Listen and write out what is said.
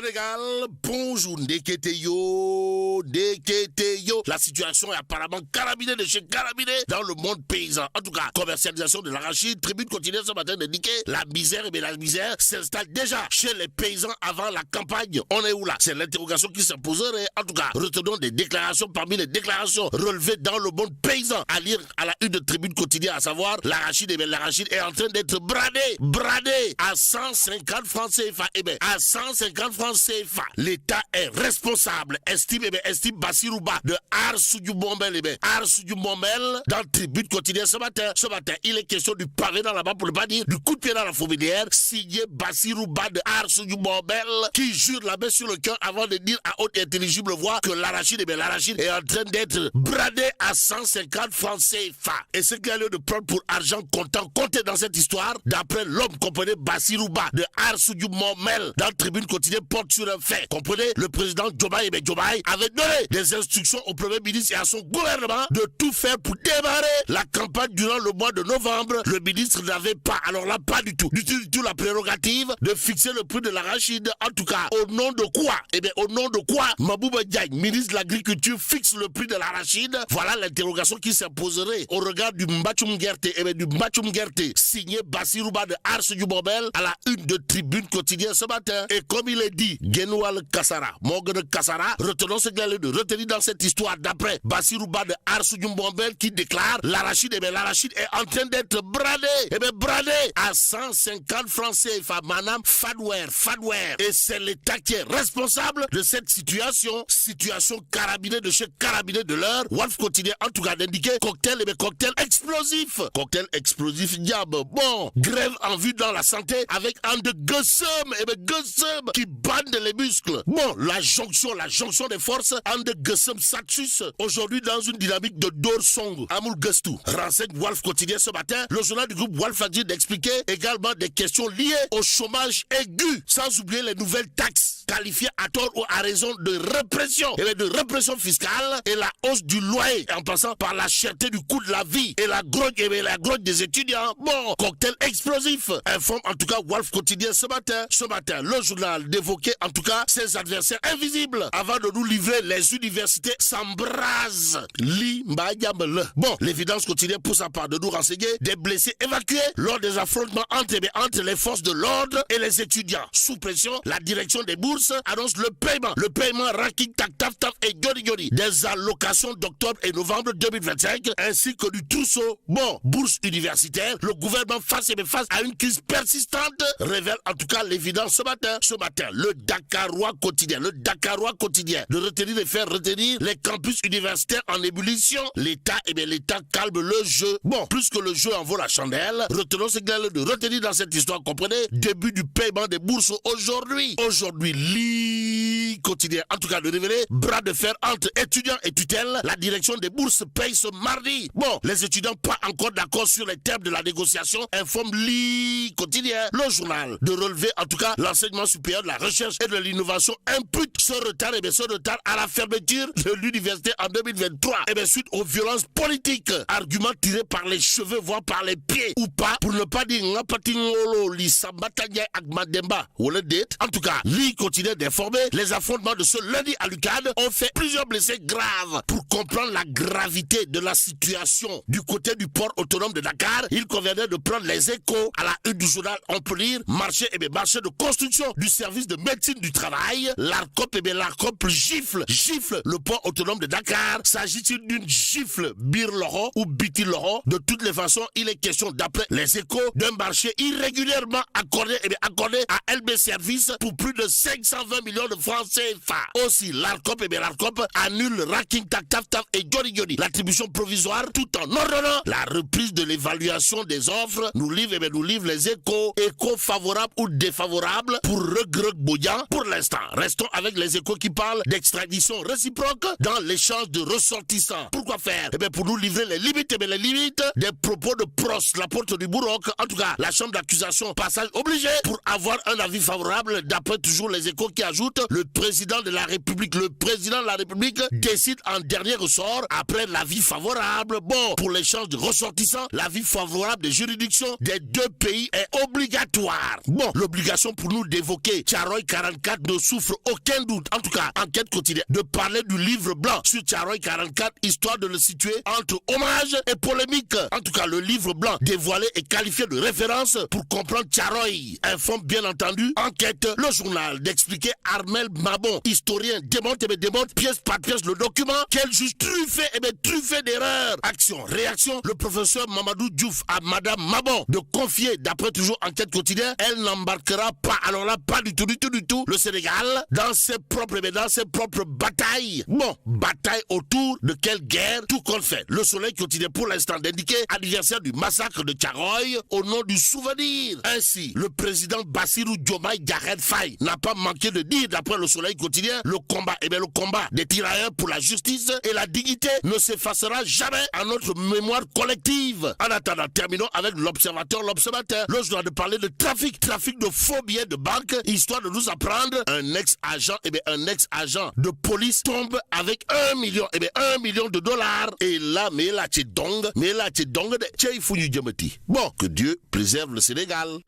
Sénégal, bonjour, Ndeketeyo. La situation est apparemment carabinée de chez carabiné dans le monde paysan. En tout cas, commercialisation de l'arachide, Tribune continue ce matin d'indiquer la misère, mais la misère s'installe déjà chez les paysans avant la campagne. On est où là? C'est l'interrogation qui se poserait. En tout cas, retenons des déclarations parmi les déclarations relevées dans le monde paysan. À lire à la une de Tribune quotidienne, à savoir l'arachide, l'arachide est en train d'être bradé à 150 francs CFA. À 150 francs CFA, l'État est responsable, estime Bassirouba de Arsoudioumombel. Arsoudioumombel, dans Tribune quotidienne ce matin, il est question du pavé dans la main, pour ne pas dire du coup de pied dans la fourmilière, signé Bassirouba de Arsoudioumombel, qui jure la main sur le cœur avant de dire à haute et intelligible voix que l'arachide est en train d'être bradé à 150 francs CFA. Et ce qu'il y a lieu de prendre pour argent comptant, compté dans cette histoire, d'après l'homme, comprenez, Bassirouba de Arsoudioumombel, dans Tribune quotidienne, porte sur un fait. Comprenez, le président Diomaye avait donné des instructions au premier ministre et à son gouvernement de tout faire pour démarrer la campagne durant le mois de novembre. Le ministre n'avait pas, alors là, pas du tout la prérogative de fixer le prix de l'arachide. En tout cas, au nom de quoi Mabouba Diagne, ministre de l'Agriculture, fixe le prix de l'arachide? Voilà l'interrogation qui s'imposerait au regard du Mbachum Gerte, signé Bassirouba de Arsoudioumombel à la une de Tribune quotidienne ce matin. Et comme il est dit, Genoual Kassara, Morgan Kassara, retenons ce qu'il a de retenir dans cette histoire d'après Bassirouba de Arsoudioumombel qui déclare l'arachide est en train d'être bradé à 150 francs CFA, madame Fadwer. Et c'est l'État qui est responsable de cette situation carabinée de chez carabiné de l'heure. Wolf quotidien en tout cas d'indiquer cocktail explosif, diable. Bon, grève en vue dans la santé avec un de Gussum qui bande les muscles. Bon, la jonction des forces, un de Gussum Satsus, aujourd'hui dans une dynamique de Dorsong, Amoul Gustou. Renseigne Wolf quotidien ce matin, le journal du groupe Wolf a dit d'expliquer également des questions liées au chômage aigu, sans oublier les nouvelles taxes, qualifiées à tort ou à raison de répression fiscale et la hausse du loyer, en passant par la cherté du coût de la vie et la grogne des étudiants. Bon, cocktail explosif, informe en tout cas Wolf quotidien ce matin, le journal d'évoquer en tout cas ses adversaires invisibles avant de nous livrer les universités s'embrasent. Bon, l'évidence quotidienne pour sa part de nous renseigner des blessés évacués lors des affrontements entre les forces de l'ordre et les étudiants. Sous pression, la direction des bourses annonce le paiement ranking taf et Yori des allocations d'octobre et novembre 2025 ainsi que du trousseau. Bon, bourse universitaire, le gouvernement face à une crise persistante, révèle en tout cas l'évidence ce matin, le Dakarois quotidien, de retenir et faire retenir les campus universitaires en ébullition. L'État calme le jeu. Bon, plus que le jeu en vaut la chandelle, retenons ce qu'il y a de retenir dans cette histoire, comprenez, début du paiement des bourses aujourd'hui, quotidien, en tout cas de révéler, bras de fer entre étudiants et tutelle, la direction des bourses paye ce mardi. Bon, les étudiants pas encore d'accord sur les termes de la négociation, informe quotidien, le journal, de relever en tout cas l'enseignement supérieur de la recherche et de l'innovation impute ce retard à la fermeture de l'université en 2023 suite aux violences politiques, argument tiré par les cheveux voire par les pieds ou pas, pour ne pas dire en tout cas, continue d'informer les affrontements de ce lundi à l'UQAD ont fait plusieurs blessés graves. Pour comprendre la gravité de la situation du côté du port autonome de Dakar, il conviendrait de prendre les échos à la une du journal. On peut lire marché de construction du service de médecine du travail. L'ARCOP gifle le port autonome de Dakar. S'agit-il d'une gifle birloro ou bitiloro? De toutes les façons, il est question d'après les échos d'un marché irrégulièrement accordé à LB Service pour plus de 520 millions de francs CFA. Aussi, l'ARCOP annule le ranking taf et Yori l'attribution provisoire tout en ordonnant la reprise de l'évaluation des offres. Nous livre les échos favorables ou défavorables pour Regreg Boyan. Pour l'instant, restons avec les échos qui parlent d'extradition réciproque dans l'échange de ressortissants. Pourquoi faire? Pour nous livrer les limites des propos de Prost, la porte du Bourroc. En tout cas, la chambre d'accusation, passage obligé pour avoir un avis favorable d'après toujours les échos. Échos qui ajoute le président de la République décide en dernier ressort après l'avis favorable. Bon, pour l'échange de ressortissants, l'avis favorable des juridictions des deux pays est obligatoire. Bon, l'obligation pour nous d'évoquer Tcharoy 44 ne souffre aucun doute. En tout cas, enquête quotidienne, de parler du livre blanc sur Tcharoy 44, histoire de le situer entre hommage et polémique. En tout cas, le livre blanc dévoilé et qualifié de référence pour comprendre Tcharoy. Informe bien entendu, enquête, le journal d'expliquer Armel Mabon, historien, démonte pièce par pièce le document, quel juge truffé d'erreurs. Action, réaction, le professeur Mamadou Diouf à Madame Mabon de confier, d'après toujours enquête quotidienne, elle n'embarquera pas, alors là, pas du tout, le Sénégal dans ses propres batailles. Bon, bataille autour de quelle guerre? Tout compte fait. Le Soleil continue pour l'instant d'indiquer anniversaire du massacre de Tcharoy au nom du souvenir. Ainsi, le président Bassirou Diomaye Diakhar Faye n'a pas manqué de dire, d'après le Soleil quotidien, le combat des tirailleurs pour la justice et la dignité ne s'effacera jamais à notre mémoire collective. En attendant, terminons avec l'Observateur. Le journal de parler de trafic de faux billets de banque, histoire de nous apprendre un ex-agent de police tombe avec 1 million de dollars. Et là, mais là, tu dong, bon, que Dieu préserve le Sénégal.